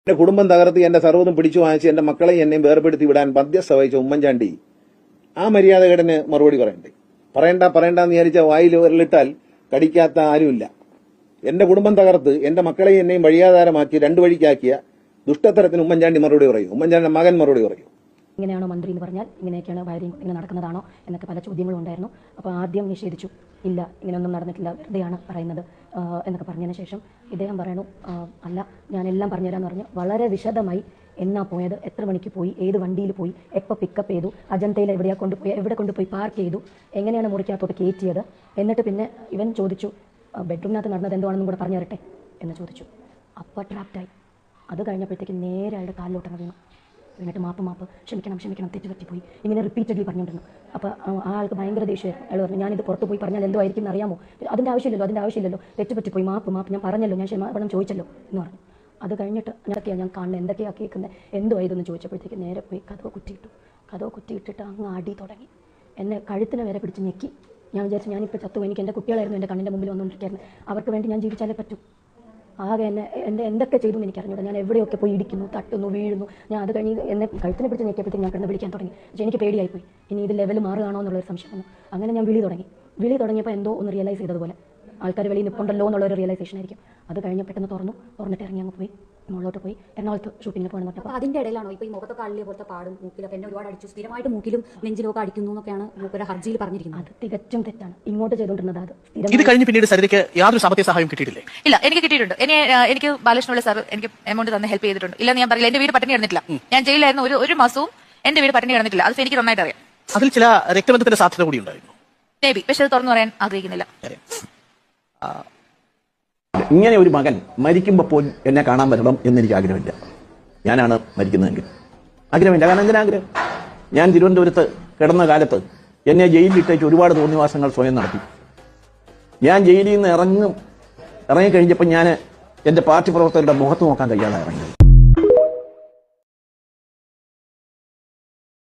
എന്റെ കുടുംബം തകർത്ത് എന്റെ സർവ്വതും പിടിച്ചു വാങ്ങിച്ച് എന്റെ മക്കളെയും എന്നെയും വേർപെടുത്തി വിടാൻ മധ്യസ്ഥ വഹിച്ച ഉമ്മൻചാണ്ടി ആ മര്യാദകേടന് മറുപടി പറയണ്ടെന്ന് വിചാരിച്ച വായിൽ ഒരലിട്ടാൽ കടിക്കാത്ത ആരുമില്ല. എന്റെ കുടുംബം തകർത്ത് എന്റെ മക്കളെയും എന്നെയും വഴിയാധാരമാക്കി രണ്ടു വഴിക്കാക്കിയ ദുഷ്ടത്തരത്തിന് ഉമ്മൻചാണ്ടി മറുപടി പറയും. ഉമ്മൻചാണ്ടിയുടെ മകൻ മറുപടി പറയും. ഇങ്ങനെയാണോ മന്ത്രി എന്ന് പറഞ്ഞാൽ ഇങ്ങനെയൊക്കെയാണ് ഭാര്യയും ഇങ്ങനെ നടക്കുന്നതാണോ എന്നൊക്കെ പല ചോദ്യങ്ങളും ഉണ്ടായിരുന്നു. അപ്പോൾ ആദ്യം നിഷേധിച്ചു, ഇല്ല ഇങ്ങനെയൊന്നും നടന്നിട്ടില്ല, വെറുതെയാണ് പറയുന്നത് എന്നൊക്കെ പറഞ്ഞതിന് ശേഷം ഇദ്ദേഹം പറയണു, അല്ല ഞാനെല്ലാം പറഞ്ഞുതരാമെന്ന് പറഞ്ഞ് വളരെ വിശദമായി എന്നാ പോയത്, എത്ര മണിക്ക് പോയി, ഏത് വണ്ടിയിൽ പോയി, എപ്പോൾ പിക്കപ്പ് ചെയ്തു, അജന്തയിൽ എവിടെ കൊണ്ടുപോയി പാർക്ക് ചെയ്തു, എങ്ങനെയാണ് മുറിക്കകത്തോട്ട് കയറ്റിയത്, എന്നിട്ട് പിന്നെ ഇവൻ ചോദിച്ചു ബെഡ്റൂമിനകത്ത് നടന്നത് എന്താണെന്നും കൂടെ പറഞ്ഞു തരട്ടെ എന്ന് ചോദിച്ചു. അപ്പോൾ ട്രാപ്റ്റായി. അത് കഴിഞ്ഞപ്പോഴത്തേക്ക് നേരെ അയാളുടെ കാലിലോട്ട് വീണു. എന്നിട്ട് മാപ്പ് ക്ഷമിക്കണം തെറ്റുപറ്റിപ്പോയി ഇങ്ങനെ റിപ്പീറ്റഡ്ലി പറഞ്ഞുകൊണ്ടിരുന്നു. അപ്പോൾ ആ ആൾക്ക് ഭയങ്കര ദേഷ്യമായിരുന്നു. അയാൾ പറഞ്ഞു, ഞാനിത് പുറത്ത് പോയി പറഞ്ഞാൽ എന്തോ ആയിരിക്കും അറിയാമോ, അതിൻ്റെ ആവശ്യമില്ലല്ലോ, തെറ്റുപറ്റിപ്പോയി, മാപ്പ് ഞാൻ പറഞ്ഞല്ലോ, ഞാൻ ക്ഷമാപണം ചോദിച്ചല്ലോ എന്ന് പറഞ്ഞു. അത് കഴിഞ്ഞിട്ട് എന്തൊക്കെയാണ് ഞാൻ കാണുന്നത്, എന്തൊക്കെയാണ് കേൾക്കുന്നത്, എന്തോ ഇതെന്ന് ചോദിച്ചപ്പോഴത്തേക്ക് നേരെ പോയി കഥവ് കുറ്റിയിട്ടിട്ട് അങ്ങ് അടി തുടങ്ങി. എന്നെ കഴുത്തിനെ വരെ പിടിച്ച് ഞെക്കി. ഞാൻ വിചാരിച്ചു ഞാനിപ്പോൾ ചത്തു, എനിക്ക് എൻ്റെ കുട്ടികളായിരുന്നു എൻ്റെ കണ്ണിൻ്റെ മുമ്പിൽ വന്നുകൊണ്ടിരിക്കുകയായിരുന്നു, അവർക്ക് വേണ്ടി ഞാൻ ജീവിച്ചാലേ പറ്റൂ. ആകെ എന്നെ എന്തൊക്കെ ചെയ്തു എന്ന് എനിക്കറിഞ്ഞൂടാ. ഞാൻ എവിടെയൊക്കെ പോയി ഇടിക്കുന്നു, തട്ടുന്നു, വീഴുന്നു. ഞാൻ അത് കഴിഞ്ഞ് എന്നെ കഴുത്തിനെ പിടിച്ച് ഞെക്കിയപ്പോഴത്തേക്ക് ഞാൻ കിടന്ന് വിളിക്കാൻ തുടങ്ങി. പക്ഷേ എനിക്ക് പേടിയായിപ്പോയി, ഇനി ഇത് ലെവൽ മാറുകയാണോ എന്നുള്ളൊരു സംശയം വന്നു. അങ്ങനെ ഞാൻ വിളി തുടങ്ങിയപ്പോൾ എന്തോ ഒന്ന് റിയലൈസ് ചെയ്തതുപോലെ ആൾക്കാർ വെളിയിൽ നിൽപ്പുണ്ടല്ലോ എന്നുള്ളൊരു റിയലൈസേഷൻ ആയിരിക്കും. അത് കഴിഞ്ഞ് പെട്ടെന്ന് തുറന്നിട്ട് ഇറങ്ങി അങ്ങ് പോയി മുകളിലോട്ട് പോയി എറണാകുളത്ത് ഷൂട്ടിങ്ങിന് പോകണം. അപ്പോൾ അതിൻ്റെ ഇടയിലാണോ ഇപ്പോൾ ഈ മുഖത്തൊക്കെ അള്ളിയ പോലത്തെ പാടും മൂക്കിലൊക്കെ എന്നെ ഒരുപാട് അടിച്ചു, സ്ഥിരമായിട്ട് മൂക്കിലും നെഞ്ചിലൊക്കെ അടിക്കുന്നു എന്നൊക്കെയാണ് മൂപ്പര് ഹർജിയിൽ പറഞ്ഞിരിക്കുന്നത്. അത് തികച്ചും തെറ്റാണ്. ഇങ്ങോട്ട് ചെയ്തുകൊണ്ടിരുന്നത് അത് ഇത് കഴിഞ്ഞ് പിന്നീട് സരിതയ്ക്ക് യാതൊരു സാമ്പത്തിക സഹായം കിട്ടിയിട്ടില്ലേ? ഇല്ല, എനിക്ക് കിട്ടിയിട്ടുണ്ട്. എനിക്ക് ബാലകൃഷ്ണപിള്ള സാർ എനിക്ക് എമൗണ്ട് തന്നെ ഹെൽപ്പ് ചെയ്തിട്ടുണ്ട്. ഇല്ല ഞാൻ പറയില്ല, എന്റെ വീട് പട്ടിണി കിടന്നിട്ടില്ല. ഞാൻ ജയിലായിരുന്നു ഒരു മാസവും എന്റെ വീട് പട്ടിണി കിടന്നിട്ടില്ല. അത് എനിക്ക് നന്നായിട്ട് അറിയാം. അതിൽ ചില രക്തബന്ധത്തിന്റെ സാധ്യത കൂടി ഉണ്ടായിരുന്നു. മേബി, പക്ഷെ അത് തുറന്നു പറയാൻ ആഗ്രഹിക്കുന്നില്ല. ഇങ്ങനെ ഒരു മകൻ മരിക്കുമ്പോൾ പോലും എന്നെ കാണാൻ വരണം എന്നെനിക്ക് ആഗ്രഹമില്ല. ഞാനാണ് മരിക്കുന്നതെങ്കിൽ ആഗ്രഹമില്ല. കാരണം എന്തിനാഗ്രഹം? ഞാൻ തിരുവനന്തപുരത്ത് കിടന്ന കാലത്ത് എന്നെ ജയിലിലിട്ടേച്ച് ഒരുപാട് തോന്നിവാസങ്ങൾ സ്വയം നടത്തി. ഞാൻ ജയിലിൽ നിന്ന് ഇറങ്ങിക്കഴിഞ്ഞപ്പോൾ ഞാൻ എൻ്റെ പാർട്ടി പ്രവർത്തകരുടെ മുഖത്ത് നോക്കാൻ കഴിയാതെ ഇറങ്ങി.